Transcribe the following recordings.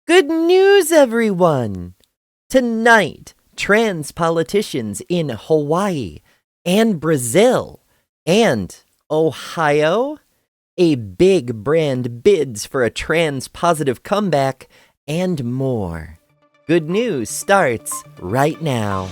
Good news, everyone! Tonight, trans politicians in Hawaii and Brazil and Ohio, a big brand bids for a trans-positive comeback, and more. Good news starts right now.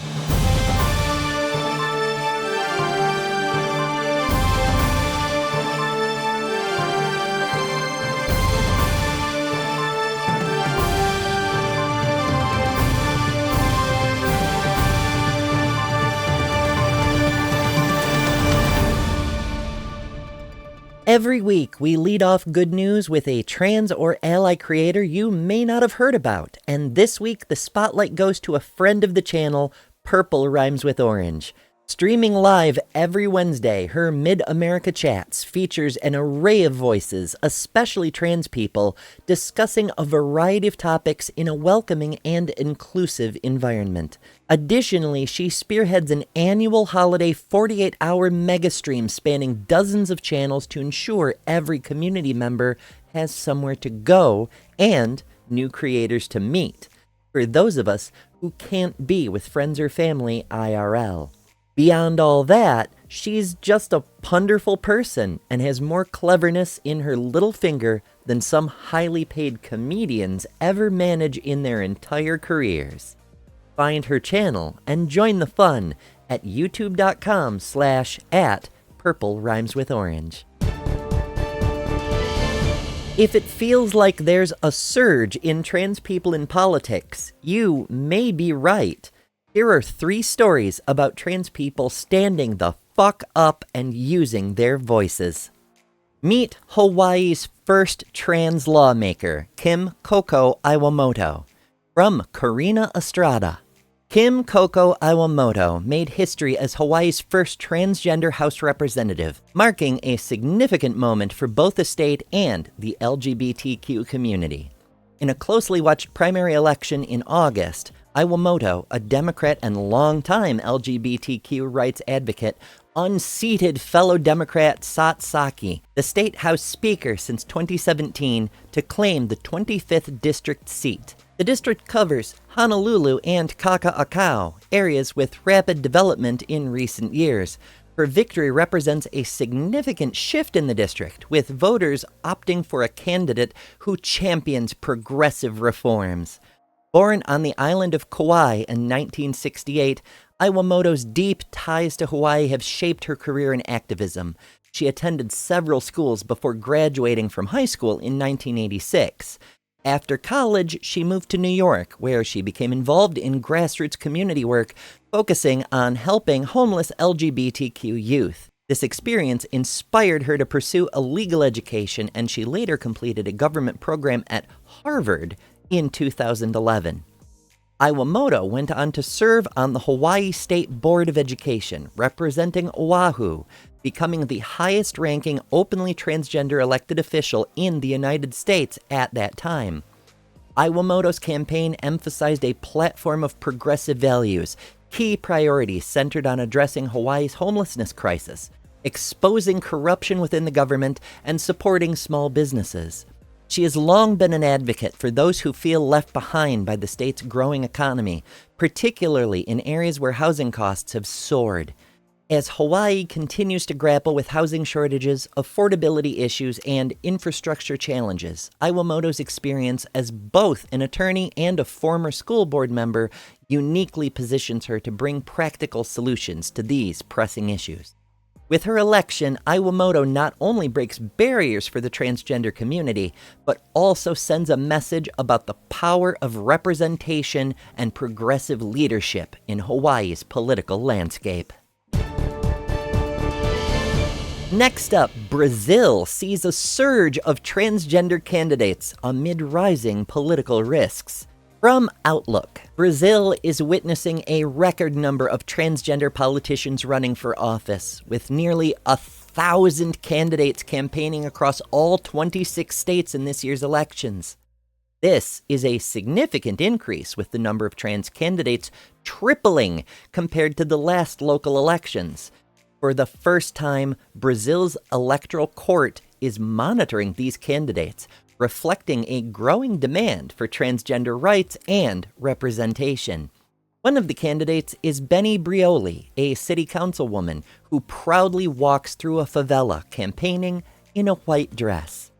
Every week, we lead off good news with a trans or ally creator you may not have heard about. And this week, the spotlight goes to a friend of the channel, Purple Rhymes with Orange. Streaming live every Wednesday, her Mid-America Chats features an array of voices, especially trans people, discussing a variety of topics in a welcoming and inclusive environment. Additionally, she spearheads an annual holiday 48-hour mega stream spanning dozens of channels to ensure every community member has somewhere to go and new creators to meet, for those of us who can't be with friends or family IRL. Beyond all that, she's just a wonderful person and has more cleverness in her little finger than some highly paid comedians ever manage in their entire careers. Find her channel and join the fun at youtube.com/@purplerhymeswithorange. If it feels like there's a surge in trans people in politics, you may be right. Here are 3 stories about trans people standing the fuck up and using their voices. Meet Hawaii's first trans lawmaker, Kim Coco Iwamoto. From Karina Estrada. Kim Coco Iwamoto made history as Hawaii's first transgender House representative, marking a significant moment for both the state and the LGBTQ community. In a closely watched primary election in August, Iwamoto, a Democrat and longtime LGBTQ rights advocate, unseated fellow Democrat Sat Saki, the state House Speaker since 2017, to claim the 25th district seat. The district covers Honolulu and Kaka'akau, areas with rapid development in recent years. Her victory represents a significant shift in the district, with voters opting for a candidate who champions progressive reforms. Born on the island of Kauai in 1968, Iwamoto's deep ties to Hawaii have shaped her career in activism. She attended several schools before graduating from high school in 1986. After college, she moved to New York, where she became involved in grassroots community work, focusing on helping homeless LGBTQ youth. This experience inspired her to pursue a legal education, and she later completed a government program at Harvard in 2011. Iwamoto went on to serve on the Hawaii State Board of Education, representing Oahu, becoming the highest-ranking openly transgender elected official in the United States at that time. Iwamoto's campaign emphasized a platform of progressive values, key priorities centered on addressing Hawaii's homelessness crisis, exposing corruption within the government, and supporting small businesses. She has long been an advocate for those who feel left behind by the state's growing economy, particularly in areas where housing costs have soared. As Hawaii continues to grapple with housing shortages, affordability issues, and infrastructure challenges, Iwamoto's experience as both an attorney and a former school board member uniquely positions her to bring practical solutions to these pressing issues. With her election, Iwamoto not only breaks barriers for the transgender community, but also sends a message about the power of representation and progressive leadership in Hawaii's political landscape. Next up, Brazil sees a surge of transgender candidates amid rising political risks. From Outlook, Brazil is witnessing a record number of transgender politicians running for office, with nearly 1,000 candidates campaigning across all 26 states in this year's elections. This is a significant increase, with the number of trans candidates tripling compared to the last local elections. For the first time, Brazil's electoral court is monitoring these candidates, reflecting a growing demand for transgender rights and representation. One of the candidates is Benny Brioli, a city councilwoman who proudly walks through a favela campaigning in a white dress.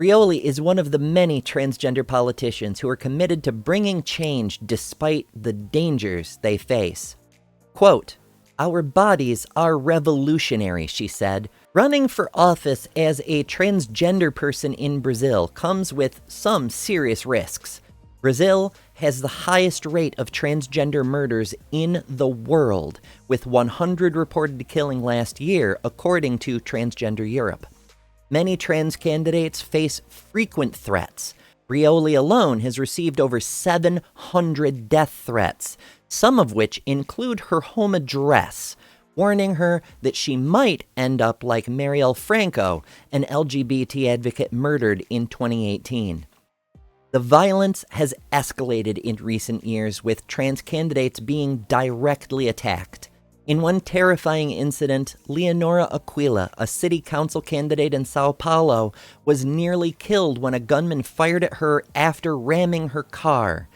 Brioli is one of the many transgender politicians who are committed to bringing change despite the dangers they face. Quote, "Our bodies are revolutionary," she said. "Running for office as a transgender person in Brazil comes with some serious risks. Brazil has the highest rate of transgender murders in the world, with 100 reported killing last year, according to Transgender Europe. Many trans candidates face frequent threats. Brioli alone has received over 700 death threats, some of which include her home address, warning her that she might end up like Marielle Franco, an LGBT advocate murdered in 2018. The violence has escalated in recent years, with trans candidates being directly attacked. In one terrifying incident, Leonora Aquila, a city council candidate in Sao Paulo, was nearly killed when a gunman fired at her after ramming her car.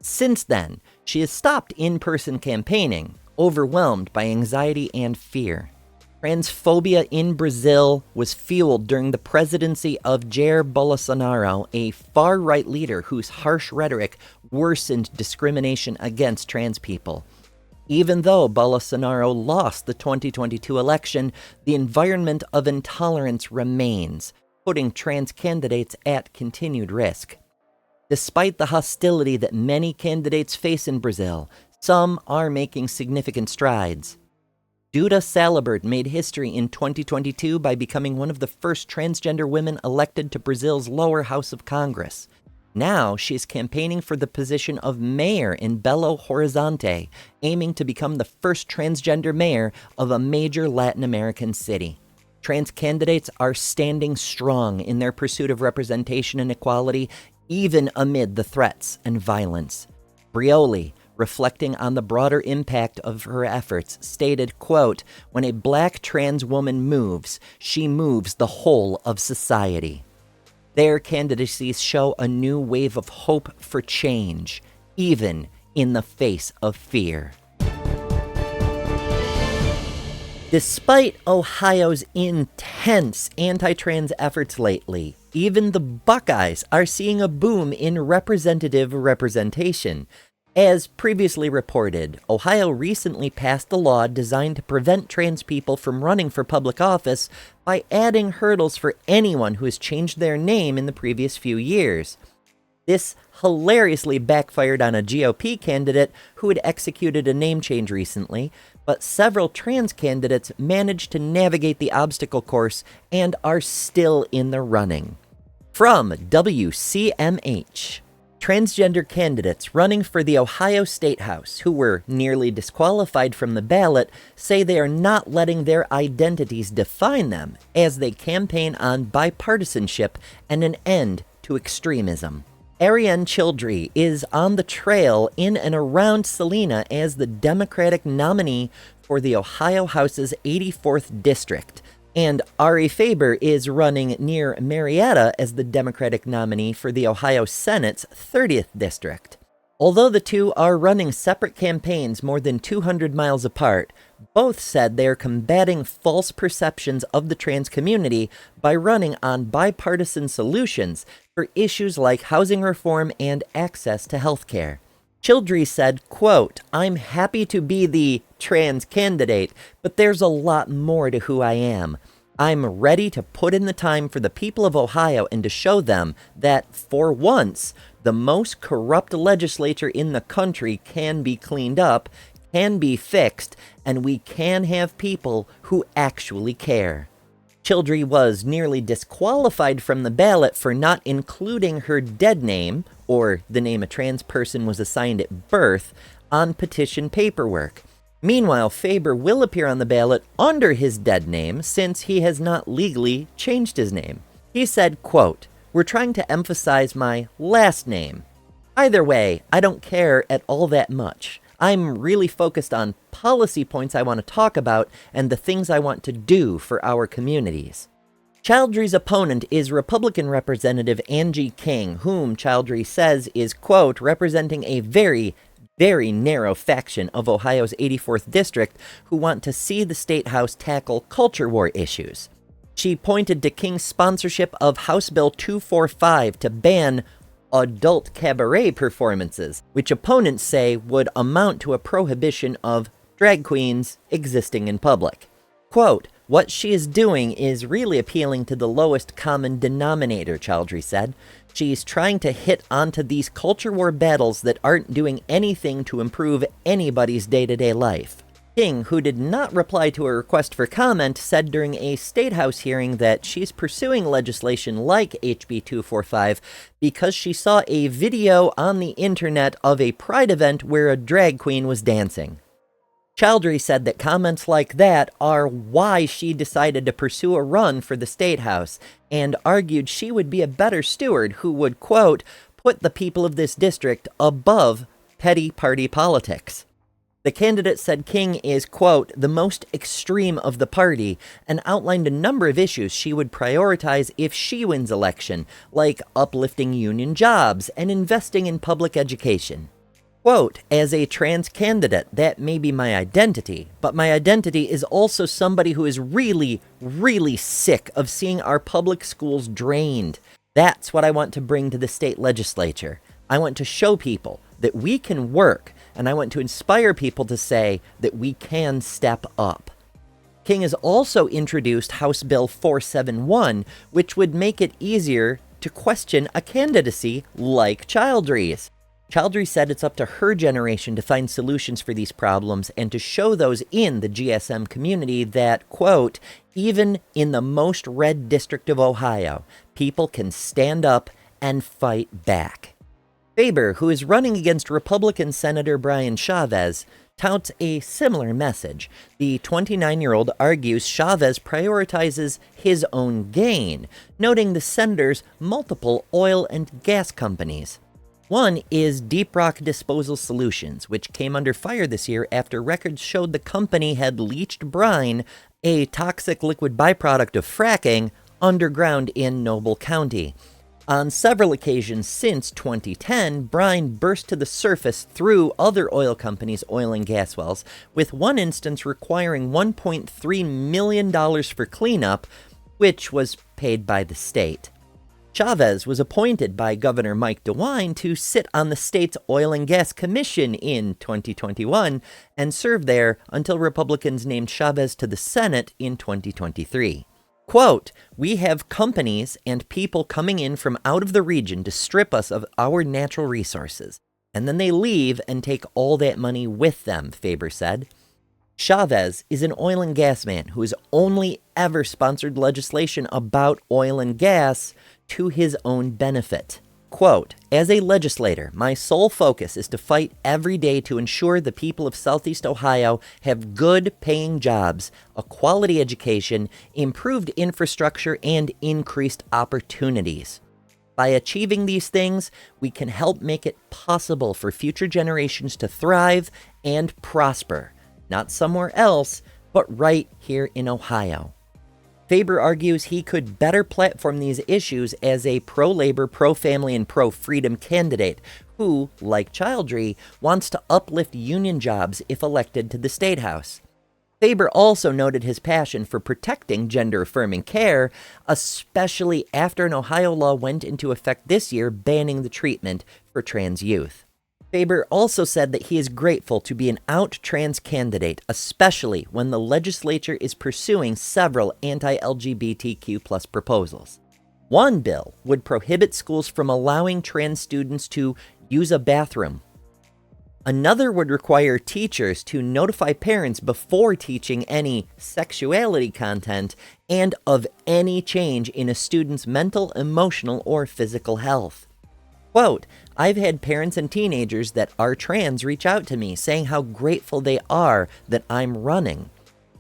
Since then, she has stopped in-person campaigning, overwhelmed by anxiety and fear. Transphobia in Brazil was fueled during the presidency of Jair Bolsonaro, a far-right leader whose harsh rhetoric worsened discrimination against trans people. Even though Bolsonaro lost the 2022 election, the environment of intolerance remains, putting trans candidates at continued risk. Despite the hostility that many candidates face in Brazil, some are making significant strides. Duda Salabert made history in 2022 by becoming one of the first transgender women elected to Brazil's lower house of Congress. Now she is campaigning for the position of mayor in Belo Horizonte, aiming to become the first transgender mayor of a major Latin American city. Trans candidates are standing strong in their pursuit of representation and equality, even amid the threats and violence. Brioli, reflecting on the broader impact of her efforts, stated, quote, "When a black trans woman moves, she moves the whole of society." Their candidacies show a new wave of hope for change, even in the face of fear. Despite Ohio's intense anti-trans efforts lately, even the Buckeyes are seeing a boom in representative representation. As previously reported, Ohio recently passed a law designed to prevent trans people from running for public office by adding hurdles for anyone who has changed their name in the previous few years. This hilariously backfired on a GOP candidate who had executed a name change recently, but several trans candidates managed to navigate the obstacle course and are still in the running. From WCMH. Transgender candidates running for the Ohio State House, who were nearly disqualified from the ballot, say they are not letting their identities define them as they campaign on bipartisanship and an end to extremism. Ariane Childrey is on the trail in and around Salina as the Democratic nominee for the Ohio House's 84th district, and Ari Faber is running near Marietta as the Democratic nominee for the Ohio Senate's 30th district. Although the two are running separate campaigns more than 200 miles apart, both said they are combating false perceptions of the trans community by running on bipartisan solutions for issues like housing reform and access to health care. Childrey said, quote, "I'm happy to be the trans candidate, but there's a lot more to who I am. I'm ready to put in the time for the people of Ohio and to show them that, for once, the most corrupt legislature in the country can be cleaned up, can be fixed, and we can have people who actually care." Childrey was nearly disqualified from the ballot for not including her dead name, or the name a trans person was assigned at birth, on petition paperwork. Meanwhile, Faber will appear on the ballot under his dead name since he has not legally changed his name. He said, quote, "We're trying to emphasize my last name. Either way, I don't care at all that much. I'm really focused on policy points I want to talk about and the things I want to do for our communities." Chowdhury's opponent is Republican Representative Angie King, whom Chowdhury says is, quote, representing a very, very narrow faction of Ohio's 84th district who want to see the state house tackle culture war issues. She pointed to King's sponsorship of House Bill 245 to ban adult cabaret performances, which opponents say would amount to a prohibition of drag queens existing in public. Quote, what she is doing is really appealing to the lowest common denominator, Chowdhury said. She's trying to hit onto these culture war battles that aren't doing anything to improve anybody's day-to-day life. King, who did not reply to a request for comment, said during a State House hearing that she's pursuing legislation like HB 245 because she saw a video on the internet of a pride event where a drag queen was dancing. Chowdhury said that comments like that are why she decided to pursue a run for the State House, and argued she would be a better steward who would, quote, put the people of this district above petty party politics. The candidate said King is, quote, the most extreme of the party, and outlined a number of issues she would prioritize if she wins election, like uplifting union jobs and investing in public education. Quote, as a trans candidate, that may be my identity, but my identity is also somebody who is really, really sick of seeing our public schools drained. That's what I want to bring to the state legislature. I want to show people that we can work, and I want to inspire people to say that we can step up. King has also introduced House Bill 471, which would make it easier to question a candidacy like Chowdhury's. Chowdhury said it's up to her generation to find solutions for these problems and to show those in the GSM community that, quote, even in the most red district of Ohio, people can stand up and fight back. Faber, who is running against Republican Senator Brian Chavez, touts a similar message. The 29-year-old argues Chavez prioritizes his own gain, noting the senator's multiple oil and gas companies. One is Deep Rock Disposal Solutions, which came under fire this year after records showed the company had leached brine, a toxic liquid byproduct of fracking, underground in Noble County. On several occasions since 2010, brine burst to the surface through other oil companies' oil and gas wells, with one instance requiring $1.3 million for cleanup, which was paid by the state. Chavez was appointed by Governor Mike DeWine to sit on the state's Oil and Gas Commission in 2021 and serve there until Republicans named Chavez to the Senate in 2023. Quote, we have companies and people coming in from out of the region to strip us of our natural resources, and then they leave and take all that money with them, Faber said. Chavez is an oil and gas man who has only ever sponsored legislation about oil and gas to his own benefit. Quote, as a legislator, my sole focus is to fight every day to ensure the people of Southeast Ohio have good paying jobs, a quality education, improved infrastructure, and increased opportunities. By achieving these things, we can help make it possible for future generations to thrive and prosper, not somewhere else, but right here in Ohio. Faber argues he could better platform these issues as a pro-labor, pro-family, and pro-freedom candidate who, like Chowdhury, wants to uplift union jobs if elected to the State House. Faber also noted his passion for protecting gender-affirming care, especially after an Ohio law went into effect this year banning the treatment for trans youth. Faber also said that he is grateful to be an out trans candidate, especially when the legislature is pursuing several anti-LGBTQ+ proposals. One bill would prohibit schools from allowing trans students to use a bathroom. Another would require teachers to notify parents before teaching any sexuality content and of any change in a student's mental, emotional, or physical health. Quote, I've had parents and teenagers that are trans reach out to me saying how grateful they are that I'm running.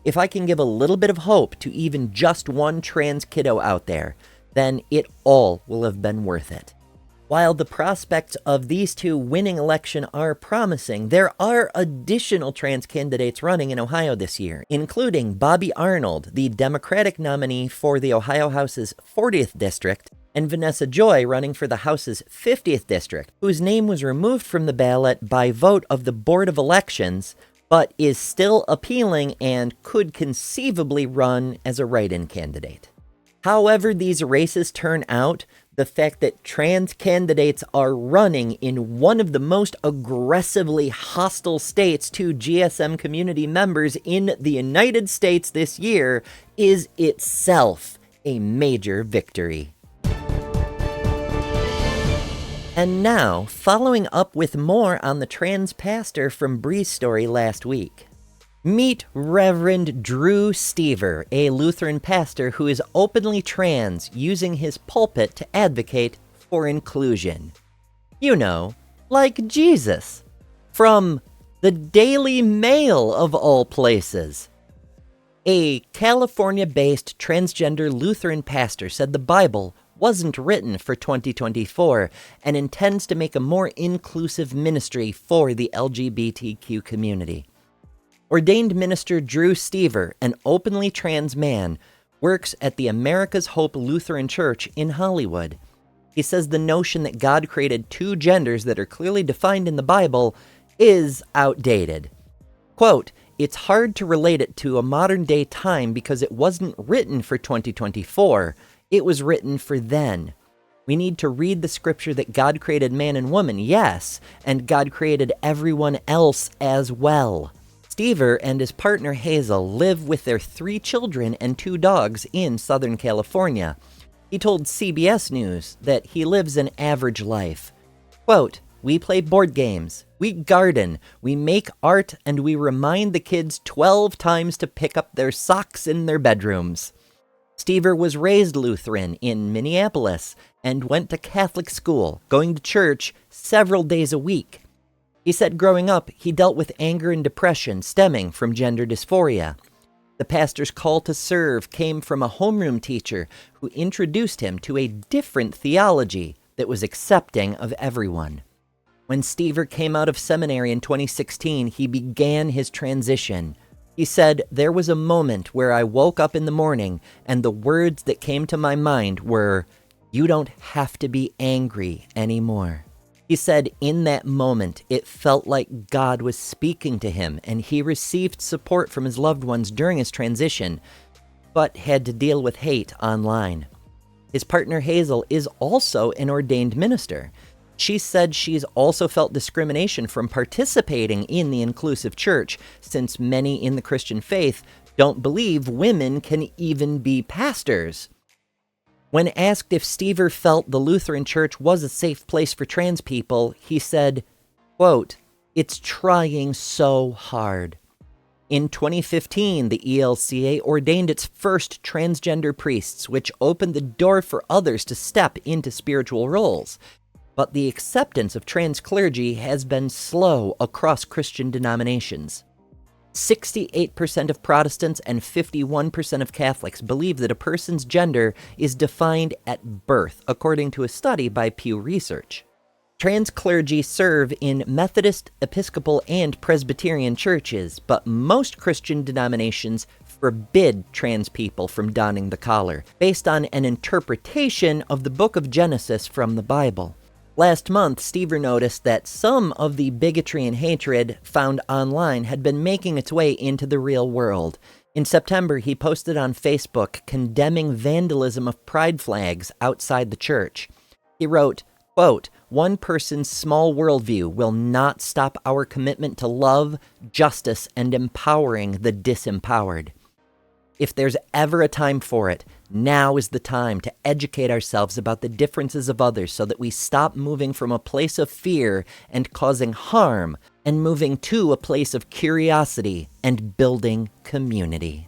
If I can give a little bit of hope to even just one trans kiddo out there, then it all will have been worth it. While the prospects of these two winning election are promising, there are additional trans candidates running in Ohio this year, including Bobby Arnold, the Democratic nominee for the Ohio House's 40th district, and Vanessa Joy running for the House's 50th district, whose name was removed from the ballot by vote of the Board of Elections, but is still appealing and could conceivably run as a write-in candidate. However these races turn out, the fact that trans candidates are running in one of the most aggressively hostile states to GSM community members in the United States this year is itself a major victory. And now, following up with more on the trans pastor from Bree's story last week. Meet Reverend Drew Stever, a Lutheran pastor who is openly trans, using his pulpit to advocate for inclusion. You know, like Jesus. From the Daily Mail of all places. A California-based transgender Lutheran pastor said the Bible wasn't written for 2024 and intends to make a more inclusive ministry for the LGBTQ community. Ordained minister Drew Stever, an openly trans man, works at the America's Hope Lutheran Church in Hollywood. He says the notion that God created two genders that are clearly defined in the Bible is outdated. Quote, "It's hard to relate it to a modern-day time because it wasn't written for 2024. It was written for then. We need to read the scripture that God created man and woman, yes, and God created everyone else as well." Stever and his partner Hazel live with their 3 children and 2 dogs in Southern California. He told CBS News that he lives an average life. Quote, "We play board games, we garden, we make art, and we remind the kids 12 times to pick up their socks in their bedrooms." Stever was raised Lutheran in Minneapolis and went to Catholic school, going to church several days a week. He said growing up, he dealt with anger and depression stemming from gender dysphoria. The pastor's call to serve came from a homeroom teacher who introduced him to a different theology that was accepting of everyone. When Stever came out of seminary in 2016, he began his transition. He said, "There was a moment where I woke up in the morning and the words that came to my mind were, 'You don't have to be angry anymore.'" He said in that moment, it felt like God was speaking to him, and he received support from his loved ones during his transition, but had to deal with hate online. His partner Hazel is also an ordained minister. She said she's also felt discrimination from participating in the inclusive church, since many in the Christian faith don't believe women can even be pastors. When asked if Stever felt the Lutheran Church was a safe place for trans people, he said, quote, "It's trying so hard." In 2015, the ELCA ordained its first transgender priests, which opened the door for others to step into spiritual roles. But the acceptance of trans clergy has been slow across Christian denominations. 68% of Protestants and 51% of Catholics believe that a person's gender is defined at birth, according to a study by Pew Research. Trans clergy serve in Methodist, Episcopal, and Presbyterian churches, but most Christian denominations forbid trans people from donning the collar, based on an interpretation of the book of Genesis from the Bible. Last month, Stever noticed that some of the bigotry and hatred found online had been making its way into the real world. In September, he posted on Facebook condemning vandalism of pride flags outside the church. He wrote, quote, "One person's small worldview will not stop our commitment to love, justice, and empowering the disempowered. If there's ever a time for it, now is the time to educate ourselves about the differences of others so that we stop moving from a place of fear and causing harm and moving to a place of curiosity and building community."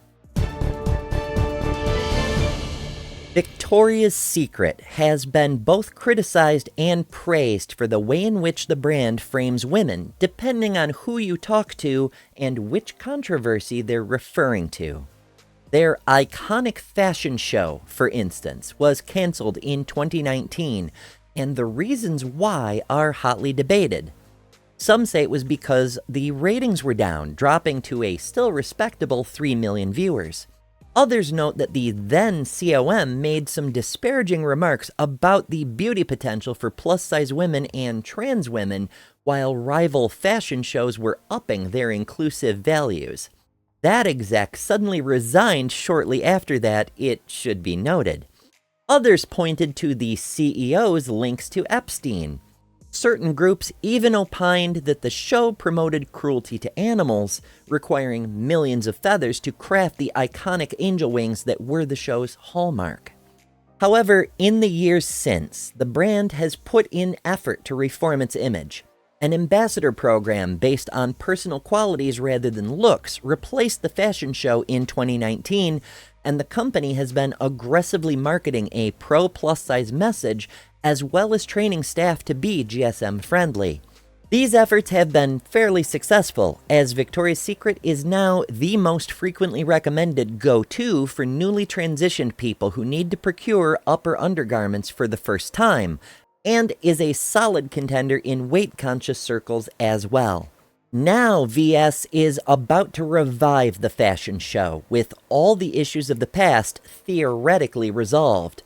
Victoria's Secret has been both criticized and praised for the way in which the brand frames women, depending on who you talk to and which controversy they're referring to. Their iconic fashion show, for instance, was canceled in 2019, and the reasons why are hotly debated. Some say it was because the ratings were down, dropping to a still respectable 3 million viewers. Others note that the then COM made some disparaging remarks about the beauty potential for plus-size women and trans women, while rival fashion shows were upping their inclusive values. That exec suddenly resigned shortly after that, it should be noted. Others pointed to the CEO's links to Epstein. Certain groups even opined that the show promoted cruelty to animals, requiring millions of feathers to craft the iconic angel wings that were the show's hallmark. However, in the years since, the brand has put in effort to reform its image. An ambassador program based on personal qualities rather than looks replaced the fashion show in 2019, and the company has been aggressively marketing a pro-plus-size message as well as training staff to be GSM-friendly. These efforts have been fairly successful, as Victoria's Secret is now the most frequently recommended go-to for newly transitioned people who need to procure upper undergarments for the first time, and is a solid contender in weight-conscious circles as well. Now VS is about to revive the fashion show, with all the issues of the past theoretically resolved.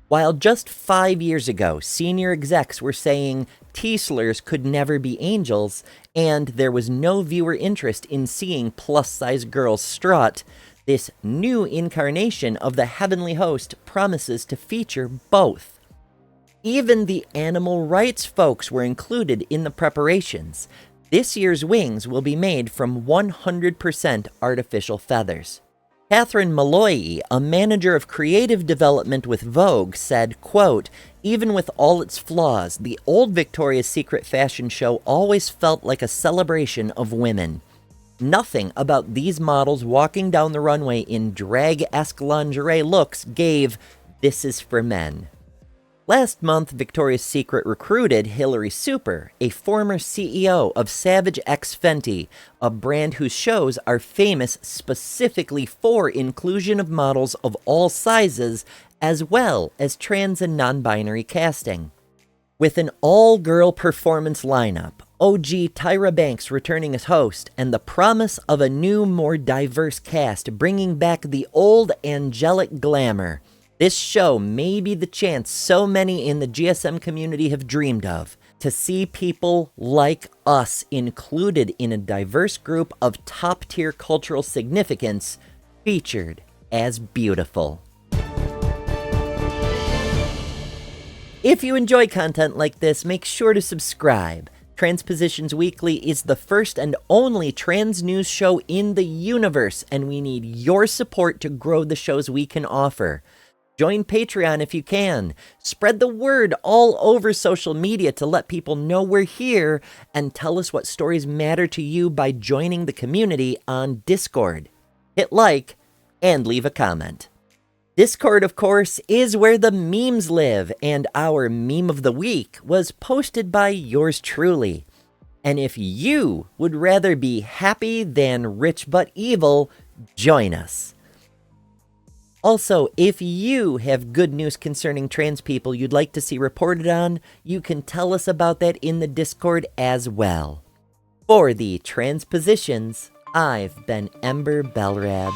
While just 5 years ago, senior execs were saying T-slurs could never be angels, and there was no viewer interest in seeing plus-size girls strut, this new incarnation of the heavenly host promises to feature both. Even the animal rights folks were included in the preparations. This year's wings will be made from 100% artificial feathers. Catherine Malloy, a manager of creative development with Vogue, said, quote, "Even with all its flaws, the old Victoria's Secret fashion show always felt like a celebration of women. Nothing about these models walking down the runway in drag-esque lingerie looks gave, 'this is for men.'" Last month, Victoria's Secret recruited Hilary Super, a former CEO of Savage X Fenty, a brand whose shows are famous specifically for inclusion of models of all sizes, as well as trans and non-binary casting. With an all-girl performance lineup, OG Tyra Banks returning as host, and the promise of a new, more diverse cast bringing back the old angelic glamour, this show may be the chance so many in the GSM community have dreamed of, to see people like us included in a diverse group of top-tier cultural significance, featured as beautiful. If you enjoy content like this, make sure to subscribe. Transpositions Weekly is the first and only trans news show in the universe, and we need your support to grow the shows we can offer. Join Patreon if you can. Spread the word all over social media to let people know we're here, and tell us what stories matter to you by joining the community on Discord. Hit like and leave a comment. Discord, of course, is where the memes live, and our meme of the week was posted by yours truly. And if you would rather be happy than rich but evil, join us. Also, if you have good news concerning trans people you'd like to see reported on, you can tell us about that in the Discord as well. For the Transpositions, I've been Ember Belrab.